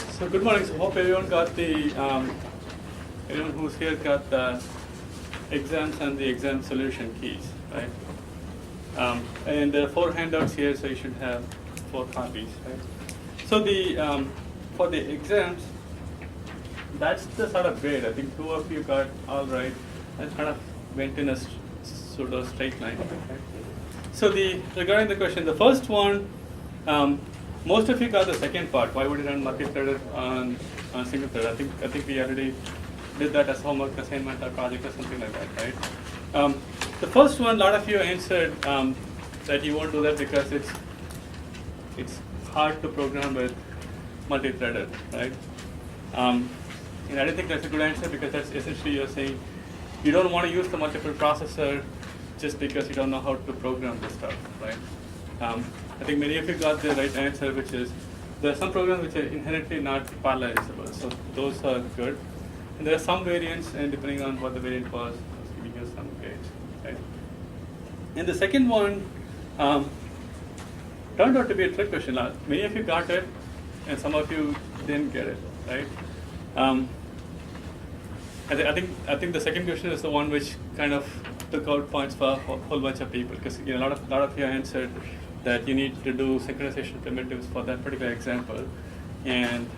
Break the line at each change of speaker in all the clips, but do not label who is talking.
So good morning. So hope everyone got the everyone who's here got the exams and the exam solution keys, right? And there are 4 handouts here, so you should have 4 copies, right? So the for the exams, that's the sort of grade. I think 2 of you got all right, and kind of went in a pseudo straight line. Right? So regarding the question, the first one. Most of you got the second part. Why would you run multi-threaded on single thread? I think we already did that as homework assignment or project or something like that, right? The first one, a lot of you answered that you won't do that because it's hard to program with multi-threaded, right? And I don't think that's a good answer because that's essentially you're saying you don't want to use the multiple processor just because you don't know how to program this stuff, right? I think many of you got the right answer, which is there are some programs which are inherently not parallelizable, so those are good. And there are some variants, and depending on what the variant was, it's giving you some grades. Right? And the second one turned out to be a trick question. Many of you got it, and some of you didn't get it. Right? I think the second question is the one which kind of took out points for a whole bunch of people because a lot of you answered that you need to do synchronization primitives for that particular example, and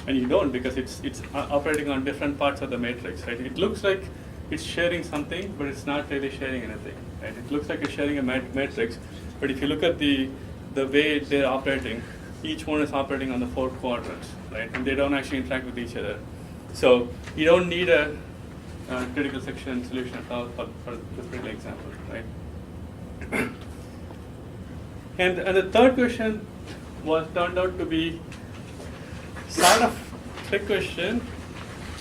you don't because it's operating on different parts of the matrix, right? It looks like it's sharing something, but it's not really sharing anything, right? It looks like it's sharing a matrix, but if you look at the way they're operating, each one is operating on the 4 quadrants, right? And they don't actually interact with each other. So you don't need a critical section solution at all for this particular example, right? And the third question turned out to be sort of trick question,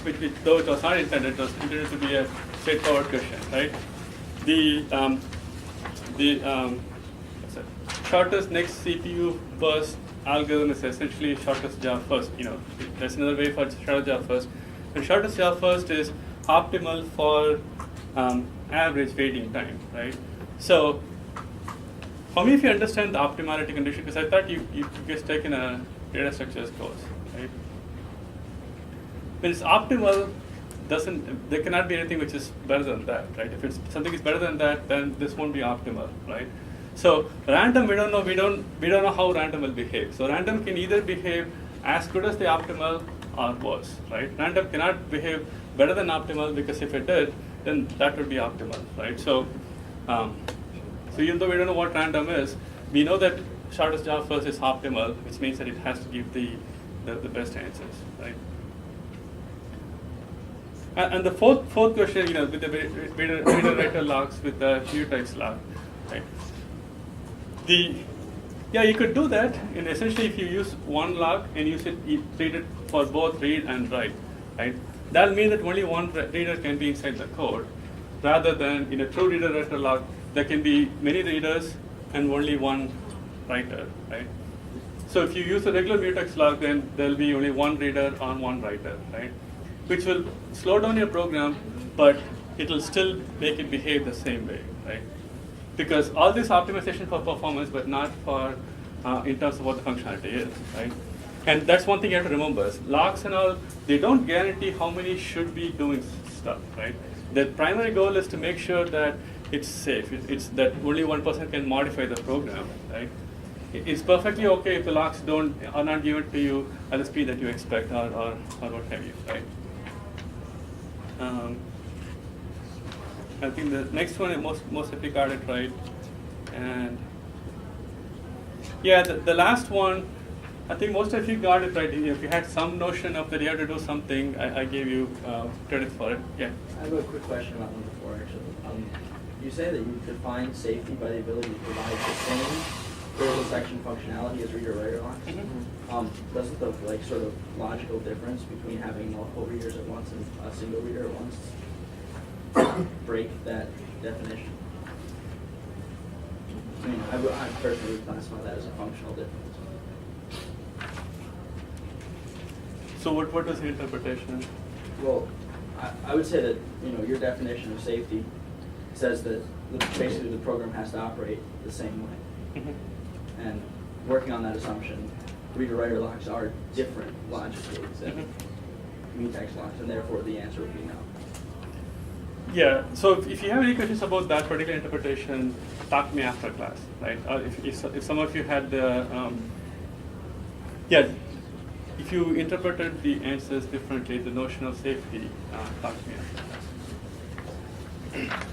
which though it was not intended, it was intended to be a straightforward question, right? The shortest next CPU burst algorithm is essentially shortest job first. There's another way for shortest job first. And shortest job first is optimal for average waiting time, right? So for me, if you understand the optimality condition, because I thought you guys taken a data structures course, right? When it's optimal, there cannot be anything which is better than that, right? If something is better than that, then this won't be optimal, right? So random, we don't know how random will behave. So random can either behave as good as the optimal or worse, right? Random cannot behave better than optimal because if it did, then that would be optimal, right? So even though we don't know what random is, we know that shortest job first is optimal, which means that it has to give the best answers, right? And the fourth question, with the reader-writer locks with the mutex lock, right? You could do that, and essentially if you use one lock and you treat it for both read and write, right? That'll mean that only one reader can be inside the code, rather than in a true reader-writer lock, there can be many readers and only one writer, right? So if you use a regular mutex lock, then there'll be only one reader on one writer, right? Which will slow down your program, but it'll still make it behave the same way, right? Because all this optimization for performance, but not for in terms of what the functionality is, right? And that's one thing you have to remember: is locks and all, they don't guarantee how many should be doing stuff, right? The primary goal is to make sure that it's safe. It's that only one person can modify the program, right? It's perfectly okay if the locks are not given to you at the speed that you expect or what have you, right? I think the next one, most of you got it right, and yeah, the last one, I think most of you got it right. If you had some notion of that you have to do something, I gave you credit for it. Yeah.
I have a quick question about one before actually. You say that you define safety by the ability to provide the same critical section functionality as reader-writer locks. Mm-hmm. Doesn't the sort of logical difference between having multiple readers at once and a single reader at once break that definition? I mean, I personally would classify that as a functional difference.
So what is the interpretation?
Well, I would say that your definition of safety says that basically the program has to operate the same way. Mm-hmm. And working on that assumption, reader-writer locks are different logic gates than mutex locks, and therefore the answer would be no.
Yeah, so if you have any questions about that particular interpretation, talk to me after class, right? Or if some of you had the, if you interpreted the answers differently, the notion of safety, talk to me after class.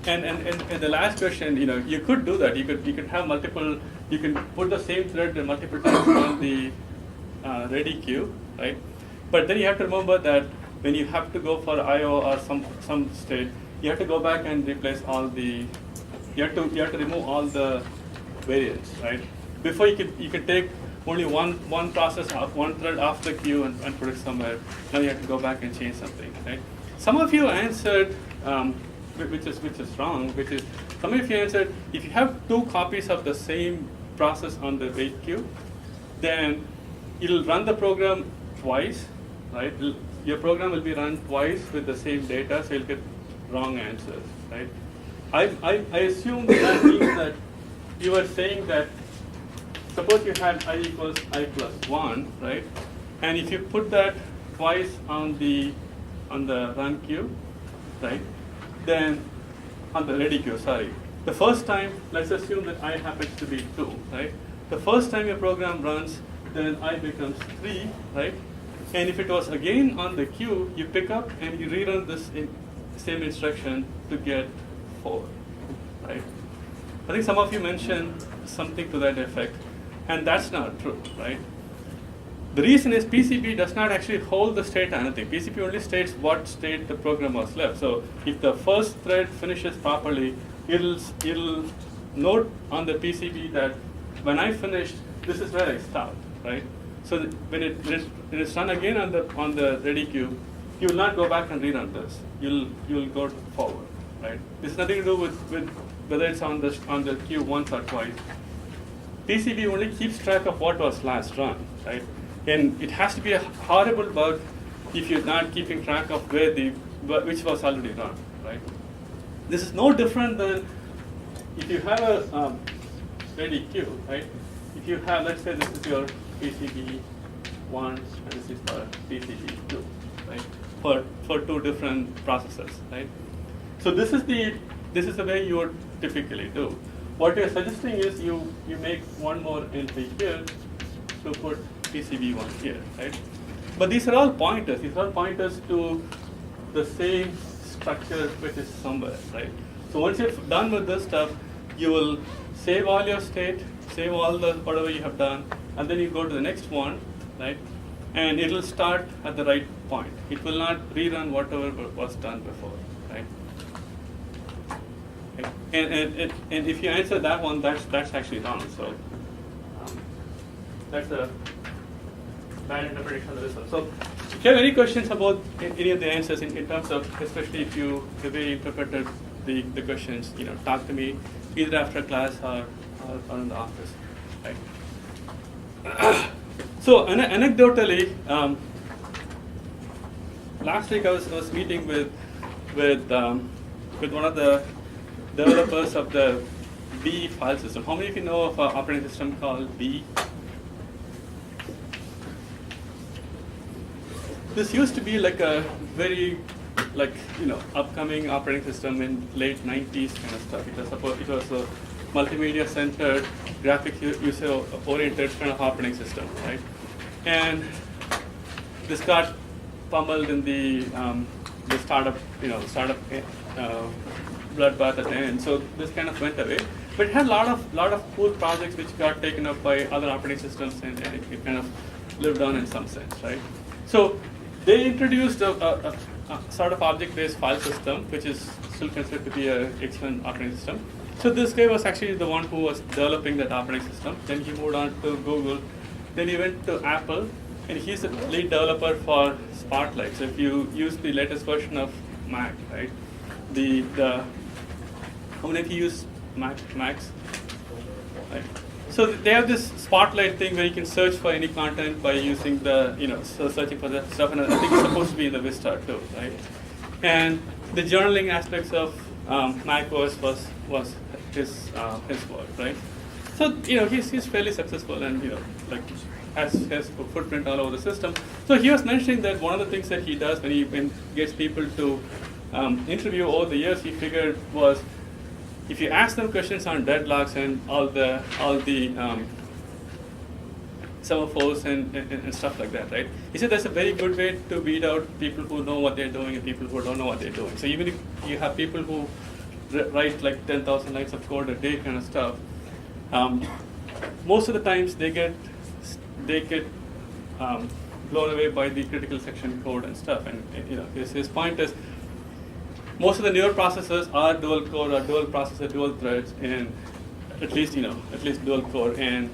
And the last question, you could do that. You could have multiple. You can put the same thread multiple times on the ready queue, right? But then you have to remember that when you have to go for I/O or some state, you have to go back and replace all the. You have to remove all the variants, right? Before you can take only one process off, one thread off the queue and put it somewhere. Now you have to go back and change something, right? Some of you answered. Which is wrong, which is some of you answered, if you have 2 copies of the same process on the wait queue, then it'll run the program twice, right? Your program will be run twice with the same data, so you'll get wrong answers, right? I assume that means that you were saying that, suppose you had I equals I plus 1, right? And if you put that twice on the run queue, right? Then on the ready queue, sorry. The first time, let's assume that I happens to be 2, right? The first time your program runs, then I becomes 3, right? And if it was again on the queue, you pick up and you rerun this same instruction to get 4, right? I think some of you mentioned something to that effect, and that's not true, right? The reason is PCB does not actually hold the state or anything. PCB only states what state the program was left. So if the first thread finishes properly, it'll note on the PCB that when I finished, this is where I stopped, right? So when it's run again on the ready queue, you will not go back and rerun this. You'll go forward, right? This has nothing to do with whether it's on the queue once or twice. PCB only keeps track of what was last run, right? And it has to be a horrible bug if you're not keeping track of which was already run, right? This is no different than if you have a ready queue, right? If you have, let's say this is your PCB 1 and this is for PCB 2, right? For 2 different processes, right? So this is the way you would typically do. What you're suggesting is you make one more entry here to put PCB1 here, right? But these are all pointers. These are all pointers to the same structure which is somewhere, right? So once you're done with this stuff, you will save all your state, save all the whatever you have done, and then you go to the next one, right? And it'll start at the right point. It will not rerun whatever was done before, right? Okay. And if you answer that one, that's actually wrong. So that's a bad interpretation of the result. So if you have any questions about any of the answers in terms of, especially if the way you interpreted the questions, talk to me either after class or in the office, right? So anecdotally, last week I was meeting with one of the developers of the B file system. How many of you know of an operating system called B? This used to be like a very, upcoming operating system in late 90s kind of stuff. It was a multimedia-centered, graphic user-oriented kind of operating system, right? And this got pummeled in the startup bloodbath at the end. So this kind of went away. But it had a lot of cool projects which got taken up by other operating systems, and it kind of lived on in some sense, right? So they introduced a sort of object-based file system, which is still considered to be an excellent operating system. So this guy was actually the one who was developing that operating system. Then he moved on to Google. Then he went to Apple, and he's the lead developer for Spotlight. So if you use the latest version of Mac, right? How many of you use Macs? Right. So they have this Spotlight thing where you can search for any content by using searching for the stuff, and I think it's supposed to be in the Vista too, right? And the journaling aspects of Mac OS was his work, right? So he's fairly successful and like has footprint all over the system. So he was mentioning that one of the things that he does when he gets people to interview over the years, he figured was if you ask them questions on deadlocks and all the semaphores and stuff like that, right? He said that's a very good way to weed out people who know what they're doing and people who don't know what they're doing. So even if you have people who write like 10,000 lines of code a day kind of stuff, most of the times they get blown away by the critical section code and stuff. And his point is most of the newer processors are dual core or dual processor, dual threads, and at least dual core. And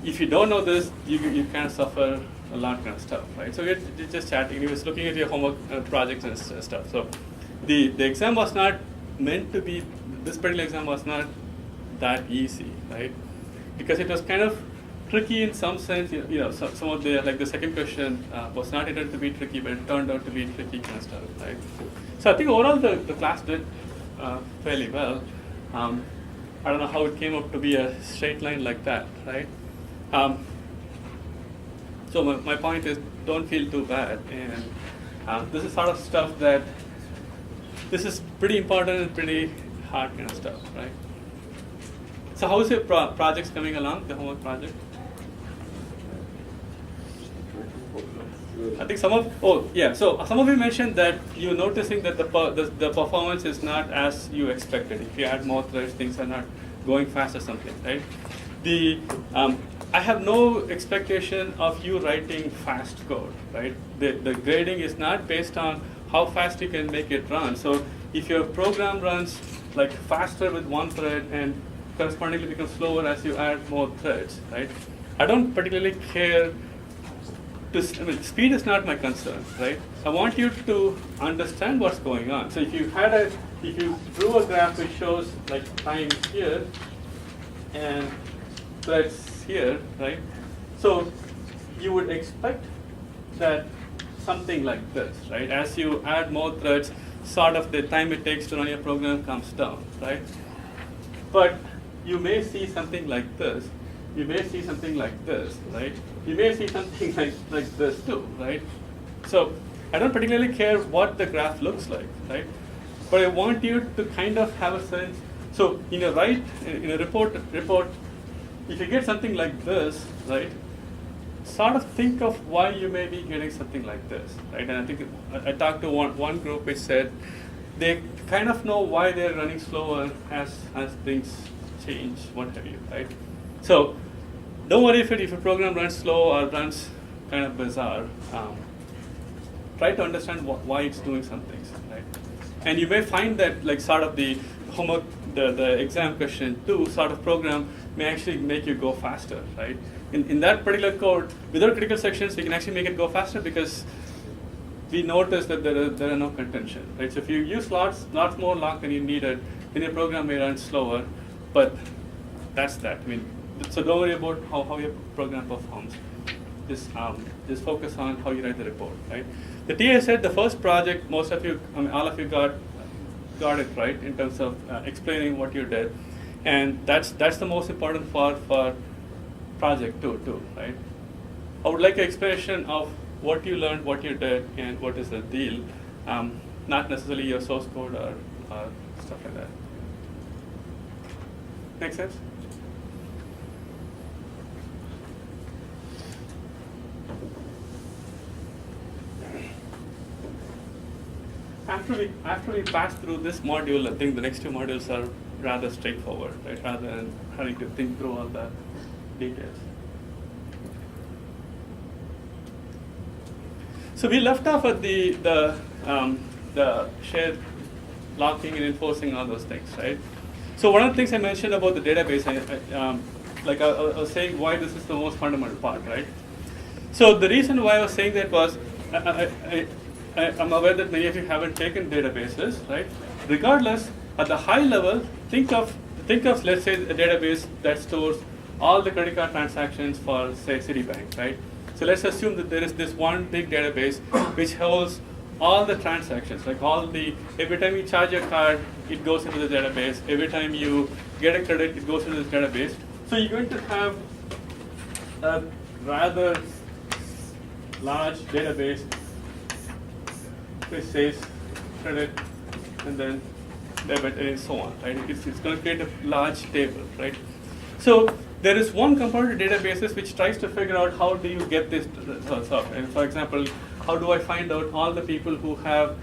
if you don't know this, you kind of suffer a lot kind of stuff, right? So we're just chatting. He was looking at your homework projects and stuff. So the exam was not meant to be. This particular exam was not that easy, right? Because it was kind of tricky in some sense. Some of the like the second question was not intended to be tricky, but it turned out to be tricky kind of stuff, right? So I think overall the class did fairly well. I don't know how it came up to be a straight line like that, right? So my point is, don't feel too bad, and this is sort of stuff that this is pretty important and pretty hard kind of stuff, right? So how is your projects coming along, the homework project? I think some of you mentioned that you're noticing that the performance is not as you expected. If you add more threads, things are not going fast or something, right? I have no expectation of you writing fast code, right? The grading is not based on how fast you can make it run. So if your program runs like faster with one thread and correspondingly becomes slower as you add more threads, right? I don't particularly care. Speed is not my concern, right? I want you to understand what's going on. So if you drew a graph which shows like time here and threads here, right? So you would expect that something like this, right? As you add more threads, sort of the time it takes to run your program comes down, right? But you may see something like this. You may see something like this, right? You may see something like this too, right? So I don't particularly care what the graph looks like, right? But I want you to kind of have a sense. So in a report, if you get something like this, right, sort of think of why you may be getting something like this, right? And I think I talked to one group which said they kind of know why they're running slower as things change, what have you, right? So don't worry if your program runs slow or runs kind of bizarre. Try to understand why it's doing some things, right? And you may find that like sort of the homework, the exam question 2 sort of program may actually make you go faster, right? In that particular code, without critical sections, we can actually make it go faster because we notice that there are no contention, right? So if you use lots more lock than you needed, then your program may run slower, but that's that. I mean, so don't worry about how your program performs. Just focus on how you write the report, right? The TA said the first project, most of you, all of you got it right in terms of explaining what you did, and that's the most important for project 2 too, right? I would like an explanation of what you learned, what you did, and what is the deal, not necessarily your source code or stuff like that. Make sense? After we pass through this module, I think the next 2 modules are rather straightforward, right? Rather than having to think through all the details. So we left off at the shared locking and enforcing all those things, right? So one of the things I mentioned about the database, I was saying why this is the most fundamental part, right? So the reason why I was saying that was I'm aware that many of you haven't taken databases, right? Regardless, at the high level, think of let's say a database that stores all the credit card transactions for say Citibank, right? So let's assume that there is this one big database which holds all the transactions, like every time you charge your card, it goes into the database. Every time you get a credit, it goes into the database. So you're going to have a rather large database which says credit and then debit and so on, right? It's going to create a large table, right? So there is one component of databases which tries to figure out how do you get this results up. And for example, how do I find out all the people who have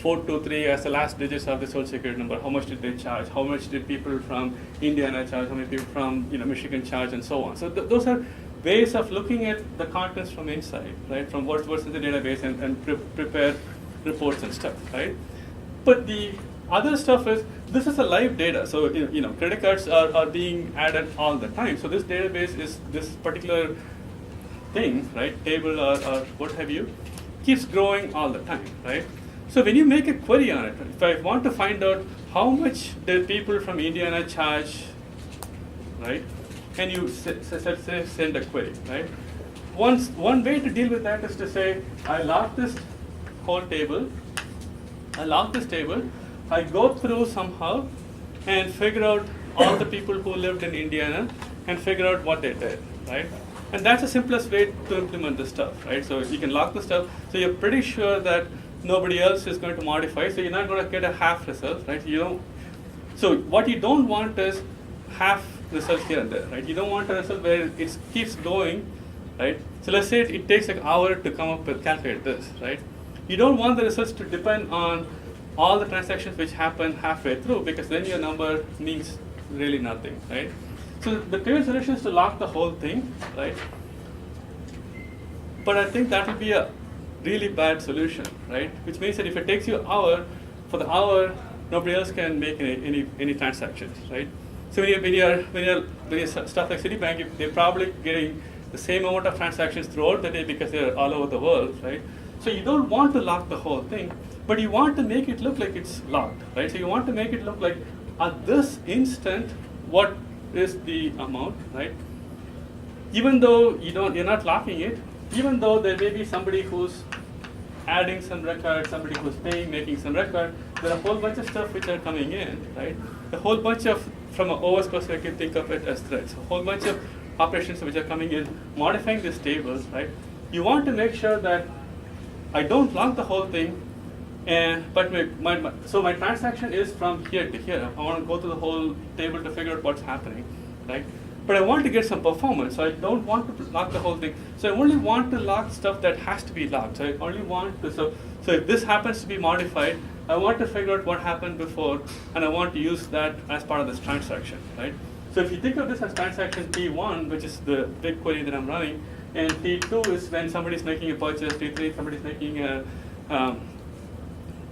423 as the last digits of the social security number? How much did they charge? How much did people from Indiana charge? How many people from Michigan charge, and so on? So those are ways of looking at the contents from inside, right? From what's in the database and prepare reports and stuff, right? But the other stuff is, this is a live data. So credit cards are being added all the time. So this database is this particular thing, right? Table or what have you, keeps growing all the time, right? So when you make a query on it, if I want to find out how much did people from Indiana charge, right? And you say send a query, right? One way to deal with that is to say, I log this whole table. I go through somehow and figure out all the people who lived in Indiana and figure out what they did, right? And that's the simplest way to implement this stuff, right? So you can log the stuff, so you're pretty sure that nobody else is going to modify, so you're not going to get a half result, right? So what you don't want is half results here and there, right? You don't want a result where it keeps going, right? So let's say it takes an hour to come up with calculate this, right? You don't want the results to depend on all the transactions which happen halfway through, because then your number means really nothing, right? So the trivial solution is to lock the whole thing, right? But I think that would be a really bad solution, right? Which means that if it takes you an hour, for the hour, nobody else can make any transactions, right? So when you stuff like Citibank, they're probably getting the same amount of transactions throughout the day because they're all over the world, right? So you don't want to lock the whole thing, but you want to make it look like it's locked, right? So you want to make it look like at this instant, what is the amount, right? Even though you're not locking it, even though there may be somebody who's adding some record, somebody who's paying, making some record, there are a whole bunch of stuff which are coming in, right? A whole bunch of, from an OS perspective, think of it as threads. A whole bunch of operations which are coming in, modifying this table, right? You want to make sure that I don't lock the whole thing, but so my transaction is from here to here. I want to go through the whole table to figure out what's happening, right? But I want to get some performance, so I don't want to lock the whole thing. So I only want to lock stuff that has to be locked. So I only want to, so if this happens to be modified, I want to figure out what happened before, and I want to use that as part of this transaction, right? So if you think of this as transaction T1, which is the big query that I'm running, and T2 is when somebody's making a purchase, T3 somebody's making a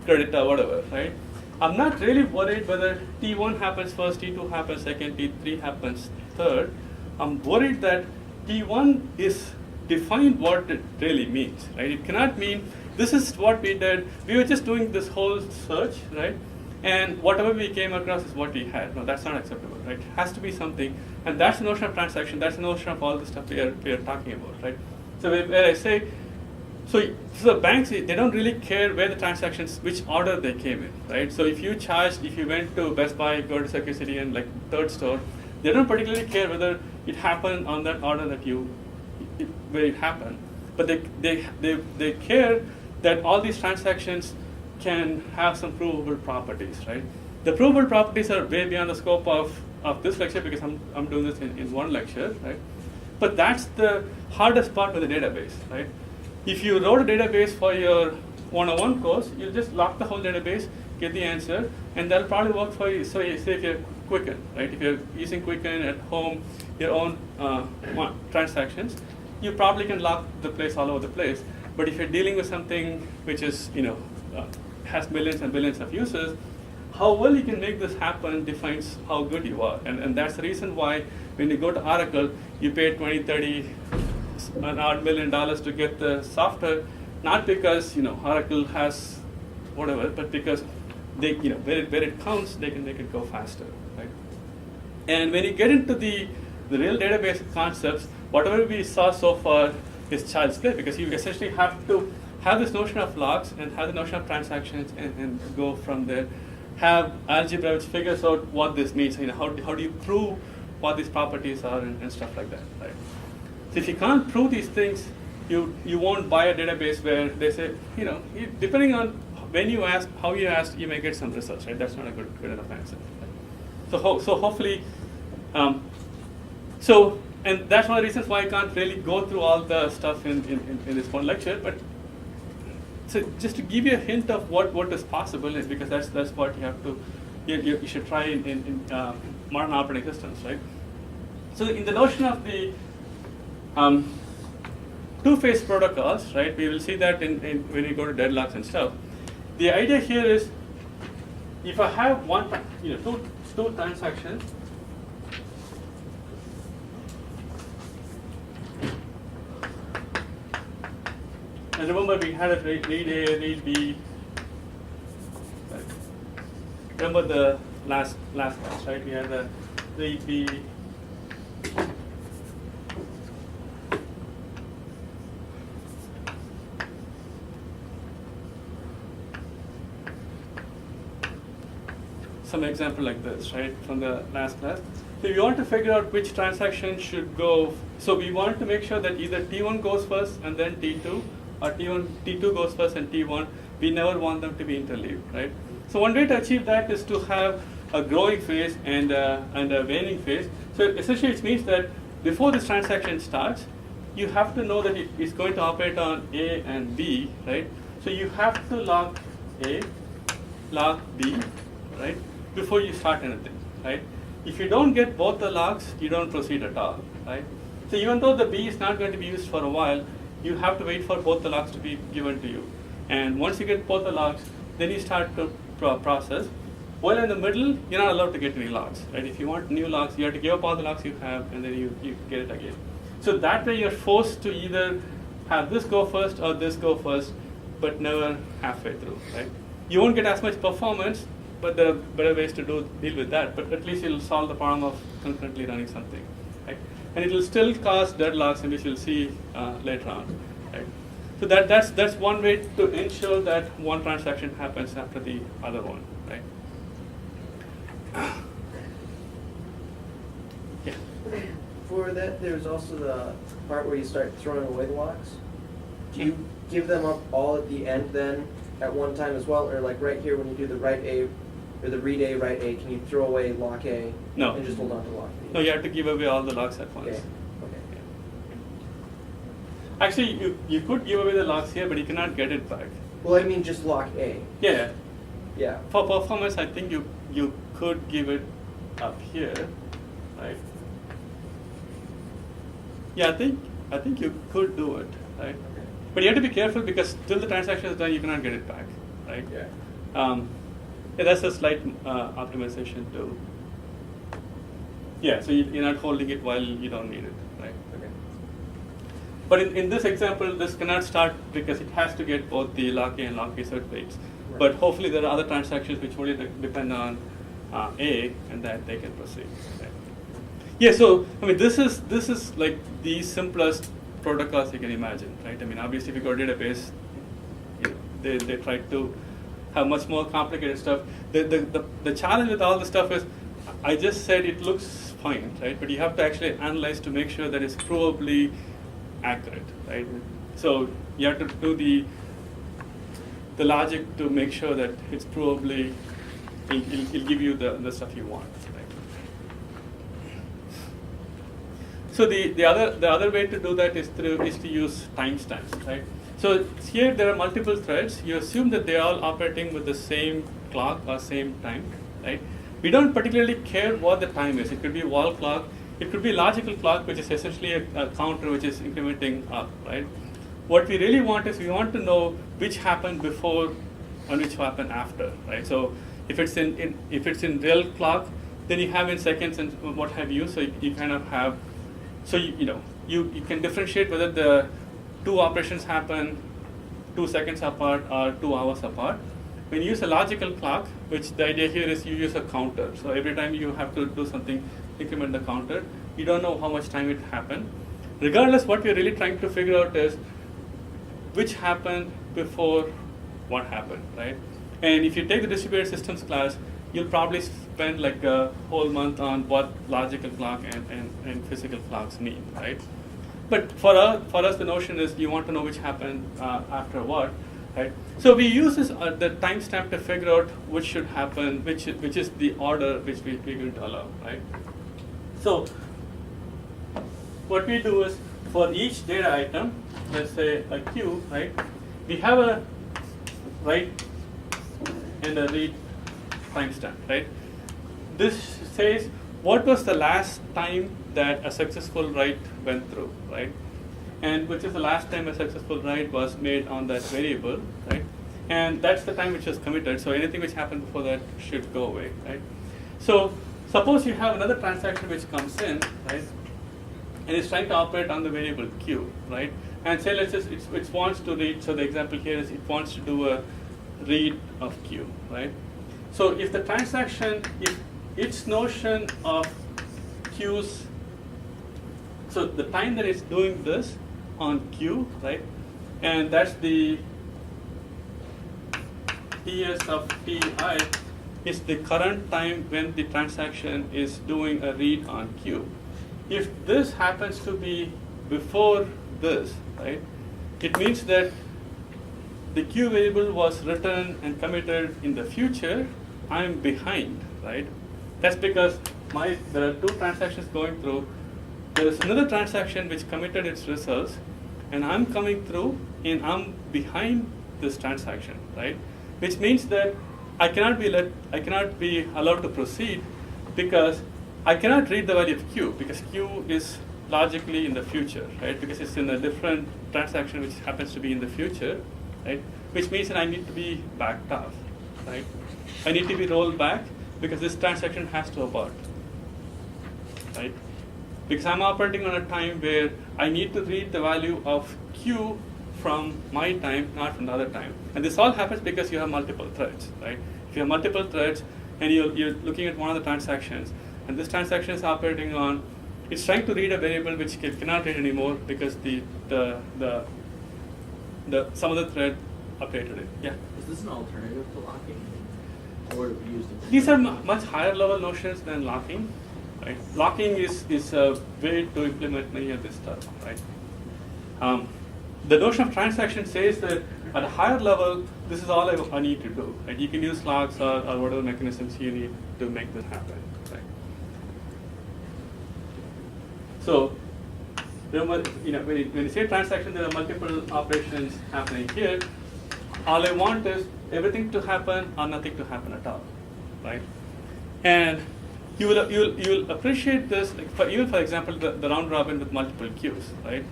credit or whatever, right? I'm not really worried whether T1 happens first, T2 happens second, T3 happens third. I'm worried that T1 is defined what it really means, right? It cannot mean this is what we did. We were just doing this whole search, right? And whatever we came across is what we had. No, that's not acceptable, right? It has to be something, and that's the notion of transaction. That's the notion of all the stuff we are talking about, right? So where I say, so the banks, they don't really care where the transactions, which order they came in, right? So if you went to Best Buy, go to Circuit City and like third store, they don't particularly care whether it happened on that order where it happened, but they care that all these transactions can have some provable properties, right? The provable properties are way beyond the scope of this lecture because I'm doing this in one lecture, right? But that's the hardest part with the database, right? If you wrote a database for your 101 course, you'll just lock the whole database, get the answer, and that'll probably work for you. So say if you're Quicken, right? If you're using Quicken at home, your own transactions, you probably can lock the place all over the place. But if you're dealing with something which is, has millions and billions of users, how well you can make this happen defines how good you are. And that's the reason why when you go to Oracle, you pay $20, $30 odd million to get the software, not because Oracle has whatever, but because they, where it counts, they can make it go faster, right? And when you get into the real database concepts, whatever we saw so far is child's play, because you essentially have to have this notion of locks and have the notion of transactions and go from there. Have algebra which figures out what this means. How do you prove what these properties are and stuff like that, right? So if you can't prove these things, you won't buy a database where they say, depending on when you ask, how you ask, you may get some results, right? That's not a good enough answer. Right? So hopefully, and that's one of the reasons why I can't really go through all the stuff in this one lecture, but so just to give you a hint of what is possible, because that's what you have to, you should try in modern operating systems, right? So in the notion of the two-phase protocols, right? We will see that when you go to deadlocks and stuff. The idea here is, if I have two transactions, and remember we had a read A, read B. Right. Remember the last class, right? We had the read B. Some example like this, right, from the last class. So we want to figure out which transaction should go. So we want to make sure that either T1 goes first and then T2, or T2 goes first and T1. We never want them to be interleaved, right? So one way to achieve that is to have a growing phase and a waning phase. So essentially it means that before this transaction starts, you have to know that it is going to operate on A and B, right? So you have to lock A, lock B, right, before you start anything, right? If you don't get both the locks, you don't proceed at all, right? So even though the B is not going to be used for a while, you have to wait for both the locks to be given to you. And once you get both the locks, then you start to process. While in the middle, you're not allowed to get any locks, right? If you want new locks, you have to give up all the locks you have, and then you get it again. So that way you're forced to either have this go first or this go first, but never halfway through, right? You won't get as much performance, but there are better ways to deal with that. But at least you'll solve the problem of concurrently running something, right? And it will still cause deadlocks, and which we'll see later on, right? So that's one way to ensure that one transaction happens after the other one, right? Yeah.
For that, there's also the part where you start throwing away the locks. Do you give them up all at the end then, at one time as well, or like right here when you do the write A, or the read A, write A, can you throw away lock A?
No.
And just hold on to lock B?
No, you have to give away all the locks at once.
Okay.
Actually, you could give away the locks here, but you cannot get it back.
Well, I mean just lock A.
Yeah.
Yeah.
For performance, I think you could give it up here, right? Yeah, I think you could do it, right?
Okay.
But you have to be careful, because till the transaction is done, you cannot get it back, right?
Yeah.
Yeah, that's a slight optimization too. Yeah, so you're not holding it while you don't need it, right?
Okay.
But in this example, this cannot start because it has to get both the lock A and lock B cert waits.
Right.
But hopefully there are other transactions which only depend on A, and that they can proceed. Right? Yeah, so I mean this is like the simplest protocols you can imagine, right? I mean obviously if you go to database, they try to have much more complicated stuff. The challenge with all the stuff is, I just said it looks fine, right? But you have to actually analyze to make sure that it's provably accurate, right? So you have to do the logic to make sure that it's provably, it'll give you the stuff you want, right? So the other way to do that is to use timestamps, right? So here there are multiple threads. You assume that they are all operating with the same clock or same time, right? We don't particularly care what the time is. It could be wall clock. It could be logical clock, which is essentially a counter which is incrementing up, right? What we really want is we want to know which happened before and which happened after, right? So if it's in real clock, then you have in seconds and what have you. So you kind of have, so you can differentiate whether the two operations happen 2 seconds apart or 2 hours apart. When you use a logical clock, which the idea here is you use a counter. So every time you have to do something, increment the counter. You don't know how much time it happened. Regardless, what we're really trying to figure out is which happened before what happened, right? And if you take the distributed systems class, you'll probably spend like a whole month on what logical clock and physical clocks mean, right? But for us, the notion is you want to know which happened after what, right? So we use this the timestamp to figure out which should happen, which is the order which we're going to allow, right? So what we do is for each data item, let's say a queue, right? We have a write and a read timestamp, right? This says what was the last time that a successful write went through, right? And which is the last time a successful write was made on that variable, right? And that's the time which was committed, so anything which happened before that should go away, right? So suppose you have another transaction which comes in, right? And it's trying to operate on the variable q, right? And say let's just it wants to read, so the example here is it wants to do a read of q, right? So if the transaction, if its notion of queues, so the time that it's doing this on q, right? And that's the ts of ti is the current time when the transaction is doing a read on q. If this happens to be before this, right, it means that the q variable was written and committed in the future. I'm behind, right? That's because there are two transactions going through. There's another transaction which committed its results, and I'm coming through, and I'm behind this transaction, right? Which means that I cannot be allowed to proceed because I cannot read the value of q, because q is logically in the future, right? Because it's in a different transaction which happens to be in the future, right? Which means that I need to be backed off, right? I need to be rolled back because this transaction has to abort, right? Because I'm operating on a time where I need to read the value of q from my time, not from the other time. And this all happens because you have multiple threads, right? If you have multiple threads and you're looking at one of the transactions, and this transaction is operating on, it's trying to read a variable which it cannot read anymore because some other thread updated it. Yeah.
Is this an alternative to locking, or used in?
These are much higher level notions than locking, right? Locking is a way to implement many of this stuff, right? The notion of transaction says that at a higher level, this is all I need to do. Right? You can use locks or whatever mechanisms you need to make this happen. Right? So, when you say transaction, there are multiple operations happening here. All I want is everything to happen or nothing to happen at all, right? And you'll appreciate this, like even for example, the round robin with multiple queues, right?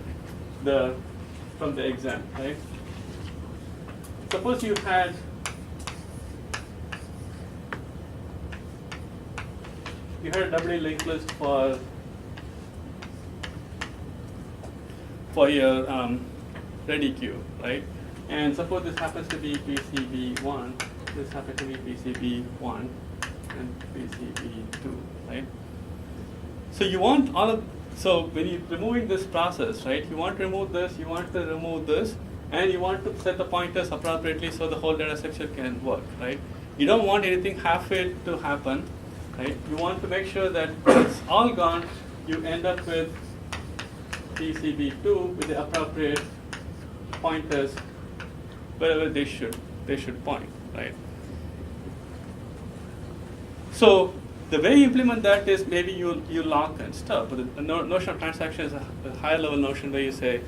From the exam, right? Suppose you had a doubly linked list for your ready queue, right? And suppose this happens to be BCB1, this happens to be BCB1, and BCB2, right? So you want so when you're removing this process, right, you want to remove this, you want to remove this, and you want to set the pointers appropriately so the whole data structure can work, right? You don't want anything halfway to happen, right? You want to make sure that it's all gone, you end up with BCB2 with the appropriate pointers wherever they should point, right? So the way you implement that is maybe you lock and stuff, but the notion of transaction is a higher level notion where you say,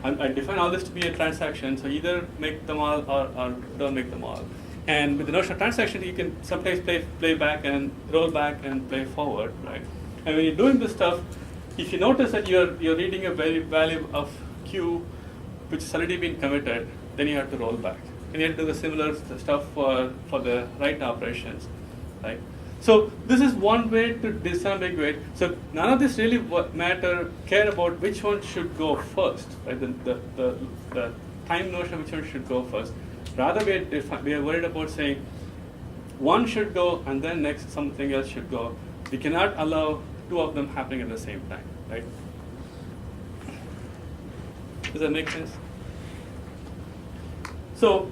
I define all this to be a transaction, so either make them all or don't make them all. And with the notion of transaction, you can sometimes play back and roll back and play forward, right? And when you're doing this stuff, if you notice that you're reading a value of q which has already been committed, then you have to roll back. And you have to do the similar stuff for the write operations, right? So this is one way to disambiguate. So none of this really care about which one should go first, right? The time notion of which one should go first. Rather, we are worried about saying one should go and then next something else should go. We cannot allow two of them happening at the same time, right? Does that make sense? So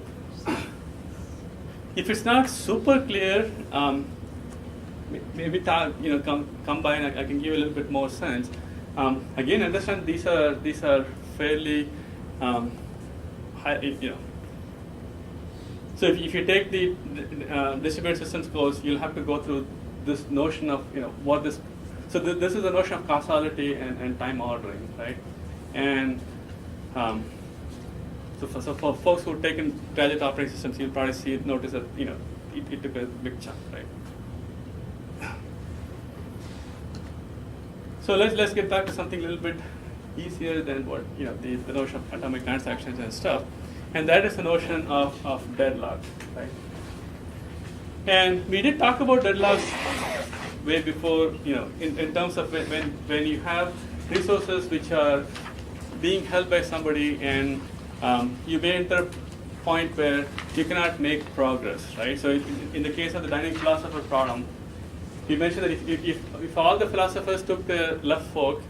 if it's not super clear, maybe combine. I can give a little bit more sense. Again, understand these are fairly high, So if you take the distributed systems course, you'll have to go through this notion of what this. So this is the notion of causality and time ordering, right? And so for folks who've taken graduate operating systems, you'll probably notice that it took a big chunk, right? So let's get back to something a little bit easier than what the notion of atomic transactions and stuff, and that is the notion of deadlocks, right? And we did talk about deadlocks way before, in terms of when you have resources which are being held by somebody, and you may enter a point where you cannot make progress, right? So in the case of the dynamic philosopher problem, we mentioned that if all the philosophers took the left fork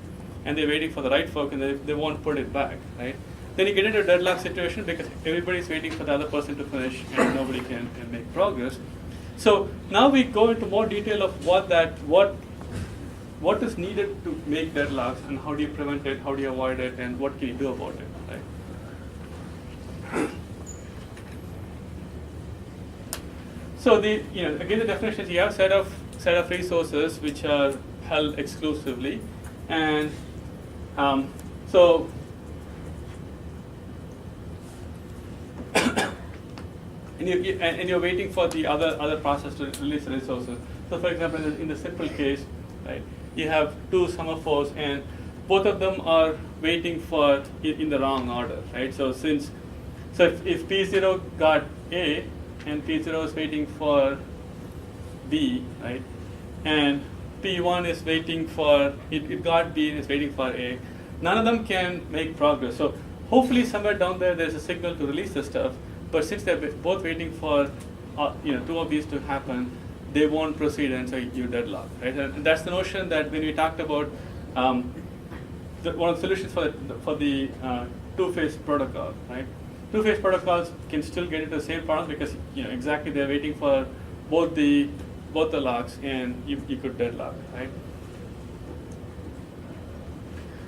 and they're waiting for the right fork and they won't put it back, right? Then you get into a deadlock situation because everybody's waiting for the other person to finish and nobody can make progress. So now we go into more detail of what is needed to make deadlocks and how do you prevent it, how do you avoid it, and what can you do about it, right? So again the definition is you have set of resources which are held exclusively, and so and you're waiting for the other process to release the resources. So for example, in the simple case, right, you have two semaphores and both of them are waiting for in the wrong order, right? So if P0 got A and P0 is waiting for B, right, and P1 is waiting for it got B and is waiting for A, none of them can make progress. So hopefully somewhere down there's a signal to release the stuff, but since they're both waiting for two of these to happen, they won't proceed, and so you deadlock, right? And that's the notion that when we talked about one of the solutions for the two-phase protocol, right? Two-phase protocols can still get into the same problem because exactly they're waiting for both the locks, and you could deadlock, right?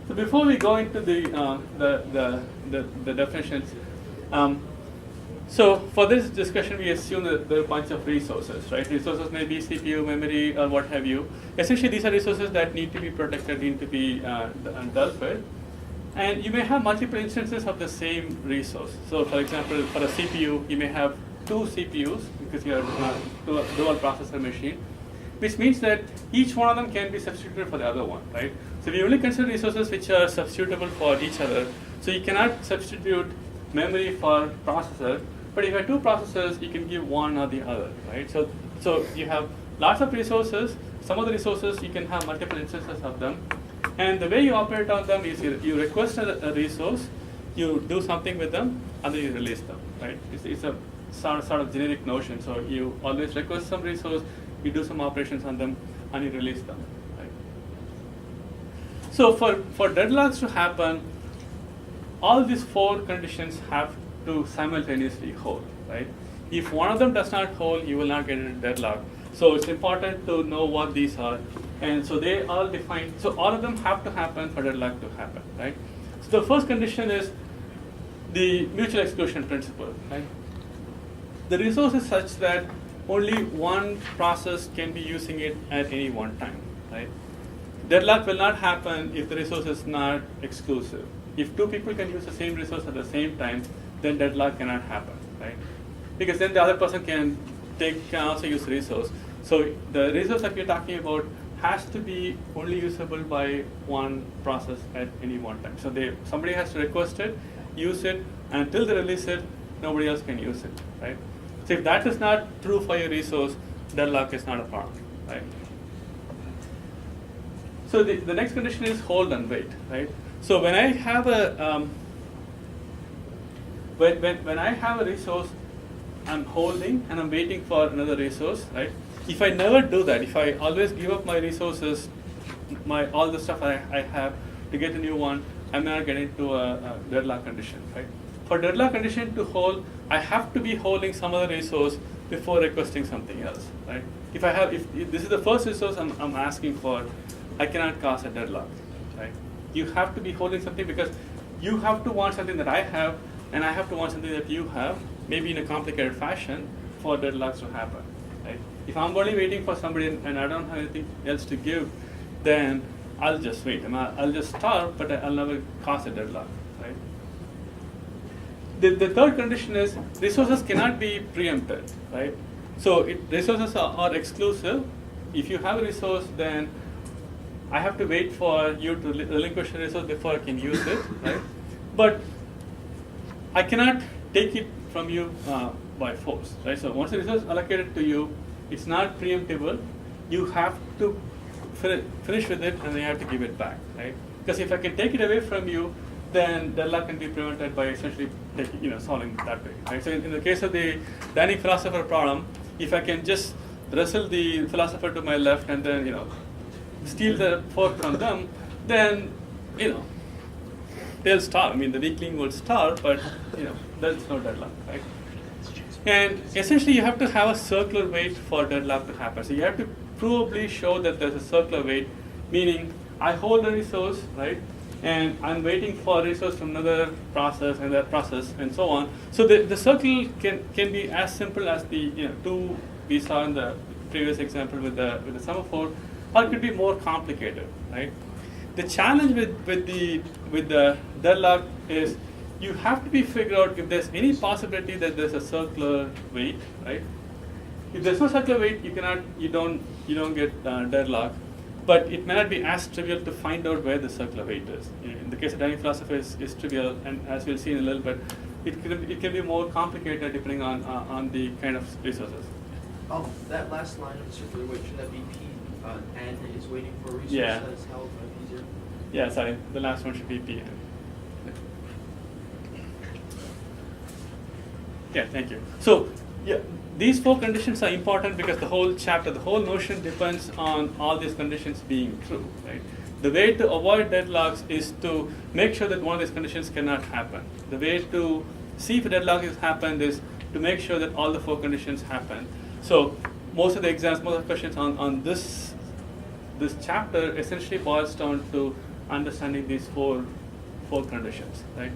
So before we go into the definitions, so for this discussion, we assume that there are a bunch of resources, right? Resources may be CPU, memory, or what have you. Essentially, these are resources that need to be protected, need to be dealt with. And you may have multiple instances of the same resource. So for example, for a CPU, you may have two CPUs because you have a dual processor machine, which means that each one of them can be substituted for the other one, right? So we only consider resources which are substitutable for each other. So you cannot substitute memory for processor, but if you have two processors, you can give one or the other, right? So you have lots of resources. Some of the resources, you can have multiple instances of them. And the way you operate on them is you request a resource, you do something with them, and then you release them, right? It's a sort of generic notion. So you always request some resource, you do some operations on them, and you release them, right? So for deadlocks to happen, all these four conditions have to simultaneously hold, right? If one of them does not hold, you will not get into deadlock. So it's important to know what these are. And so they all define, so all of them have to happen for deadlock to happen, right? So the first condition is the mutual exclusion principle, right? The resource is such that only one process can be using it at any one time, right? Deadlock will not happen if the resource is not exclusive. If two people can use the same resource at the same time, then deadlock cannot happen, right? Because then the other person can also use the resource. So the resource that we're talking about has to be only usable by one process at any one time. So somebody has to request it, use it, and until they release it, nobody else can use it, right? So if that is not true for your resource, deadlock is not a problem, right? So the next condition is hold and wait, right? So when I have a when I have a resource, I'm holding and I'm waiting for another resource, right? If I never do that, if I always give up my resources, all the stuff I have to get a new one, I'm not getting into a deadlock condition, right? for deadlock condition to hold, I have to be holding some other resource before requesting something else, right? If this is the first resource I'm asking for, I cannot cause a deadlock, right? You have to be holding something because you have to want something that I have, and I have to want something that you have, maybe in a complicated fashion, for deadlocks to happen, right? If I'm only waiting for somebody and I don't have anything else to give, then I'll just wait, and I'll just starve, but I'll never cause a deadlock, right? The third condition is resources cannot be preempted, right? So resources are exclusive. If you have a resource, then I have to wait for you to relinquish the resource before I can use it, right? But I cannot take it from you by force, right? So once the resource is allocated to you, it's not preemptible. You have to finish with it, and then you have to give it back, right? Because if I can take it away from you, then deadlock can be prevented by essentially solving that way, right? So in the case of the dining philosopher problem, if I can just wrestle the philosopher to my left and then steal the fork from them, then they'll starve. I mean, the weakling will starve, but there's no deadlock, right? And essentially, you have to have a circular wait for deadlock to happen. So you have to provably show that there's a circular wait, meaning I hold a resource, right? And I'm waiting for a resource from another process and that process and so on. So the circle can be as simple as the two we saw in the previous example with the semaphore, or it could be more complicated, right? The challenge with the deadlock is you have to be figured out if there's any possibility that there's a circular wait, right? If there's no circular wait, you don't get deadlock. But it may not be as trivial to find out where the circular wait is. In the case of dining philosophy, is trivial, and as we'll see in a little bit, it can be more complicated depending on the kind of resources.
Oh, that last line of the circular wait, should that be P N is waiting for a resource?
Yeah.
That's how it's easier.
Yeah, sorry, the last one should be PN. Yeah, thank you. So, yeah, these four conditions are important because the whole chapter, the whole notion depends on all these conditions being true, right? The way to avoid deadlocks is to make sure that one of these conditions cannot happen. The way to see if a deadlock has happened is to make sure that all the four conditions happen. So most of the exams, most of the questions on this chapter essentially boils down to understanding these four conditions, right?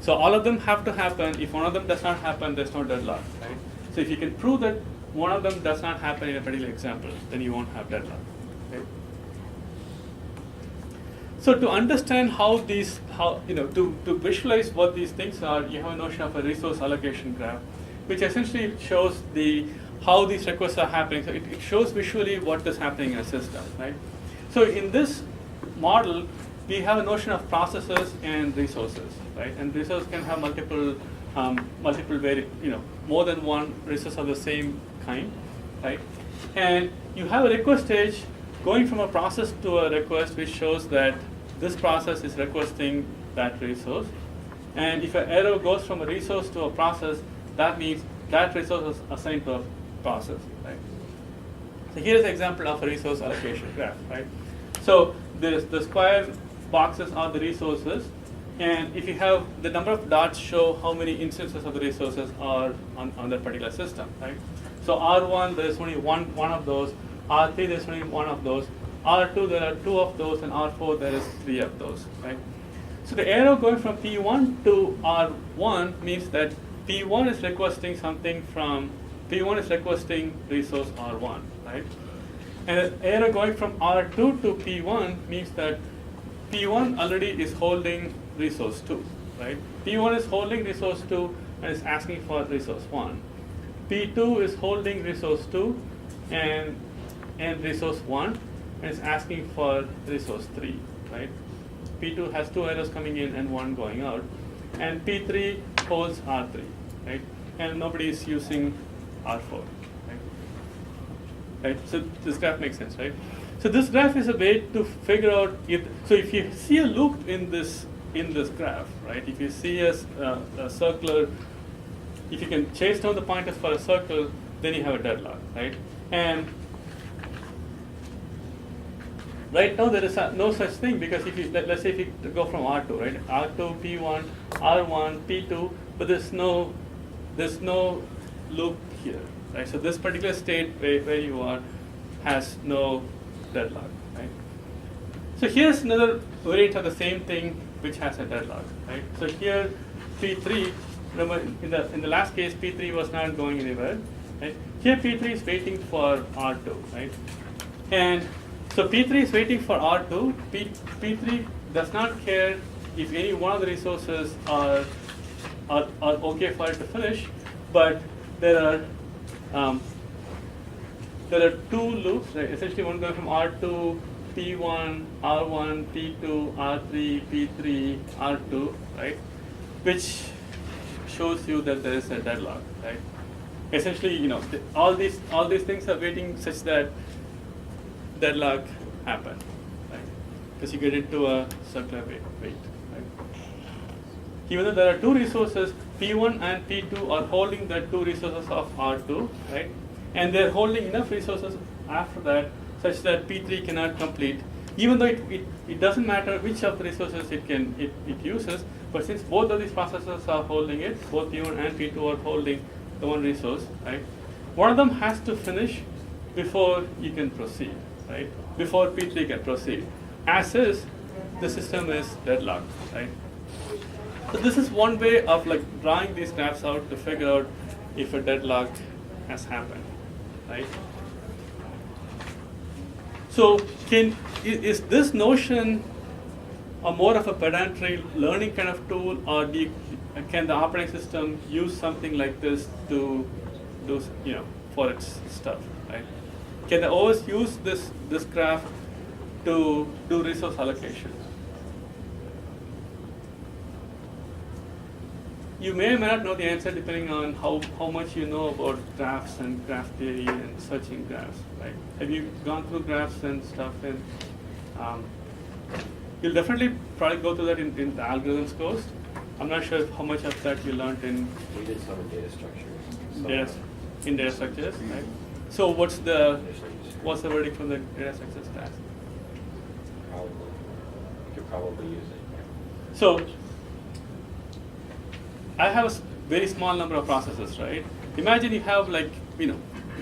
So all of them have to happen. If one of them does not happen, there's no deadlock, right? So if you can prove that one of them does not happen in a particular example, then you won't have deadlock, right? So to understand to visualize what these things are, you have a notion of a resource allocation graph, which essentially shows how these requests are happening. So it shows visually what is happening in a system, right? So in this model, we have a notion of processes and resources, right? And resource can have multiple more than one resource of the same kind, right? And you have a request stage going from a process to a request, which shows that this process is requesting that resource. And if an arrow goes from a resource to a process, that means that resource is assigned to a process, right? So here's an example of a resource allocation graph, right? So the square boxes are the resources, and if you have the number of dots show how many instances of the resources are on that particular system, right? So R1, there's only one of those. R3, there's only one of those. R2, there are two of those, and R4, there is three of those, right? So the arrow going from P1 to R1 means that P1 is requesting something from P1 is requesting resource R1, right? And the arrow going from R2 to P1 means that P1 already is holding resource 2, right? P1 is holding resource 2 and is asking for resource 1. P2 is holding resource 2 and resource 1 and is asking for resource 3, right? P2 has two arrows coming in and one going out. And P3 holds R3, right? And nobody is using R4, right? So this graph makes sense, right? So this graph is a way to figure out if you see a loop in this graph, right? If you see a circular, if you can chase down the pointers for a circle, then you have a deadlock, right? And right now there is no such thing, because if you, let's say if you go from R2, right? R2, P1, R1, P2, but there's no loop here, right? So this particular state where you are has no deadlock, right? So here's another variant of the same thing which has a deadlock, right? So here P3, remember in the last case P3 was not going anywhere, right? Here P3 is waiting for R2, right? And so P3 is waiting for R2. P3 does not care if any one of the resources are okay for it to finish, but there are two loops, right? Essentially one going from R2, P1, R1, P2, R3, P3, R2, right? Which shows you that there is a deadlock, right? Essentially, you know, all these things are waiting such that deadlock happen, right? Because you get into a circular wait, right? Even though there are two resources, P1 and P2 are holding the two resources of R2, right? And they're holding enough resources after that such that P3 cannot complete, even though it doesn't matter which of the resources it uses, but since both of these processes are holding it, both P1 and P2 are holding the one resource, right? One of them has to finish before you can proceed, right? Before P3 can proceed. As is, the system is deadlocked, right? So this is one way of like drawing these graphs out to figure out if a deadlock has happened, right? So is this notion a more of a pedantry learning kind of tool, or can the operating system use something like this to do, you know, for its stuff, right? Can the OS use this graph to do resource allocation? You may or may not know the answer depending on how much you know about graphs and graph theory and searching graphs, right? Have you gone through graphs and stuff? And you'll definitely probably go through that in the algorithms course. I'm not sure how much of that you learned in
We did some data structures.
data structures, right? So what's the verdict from the data structures class?
Probably. You could probably use it.
So I have a very small number of processes, right? Imagine you have like,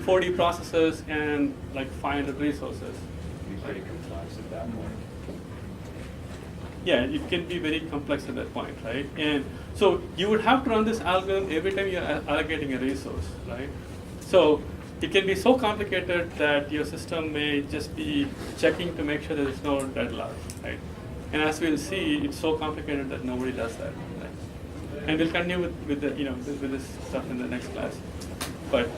40 processes and like 500 resources.
It'd be pretty complex at that point.
Yeah, it can be very complex at that point, right? And so you would have to run this algorithm every time you're allocating a resource, right? So it can be so complicated that your system may just be checking to make sure there is no deadlock, right? And as we'll see, it's so complicated that nobody does that, right? And we'll continue with the with this stuff in the next class. But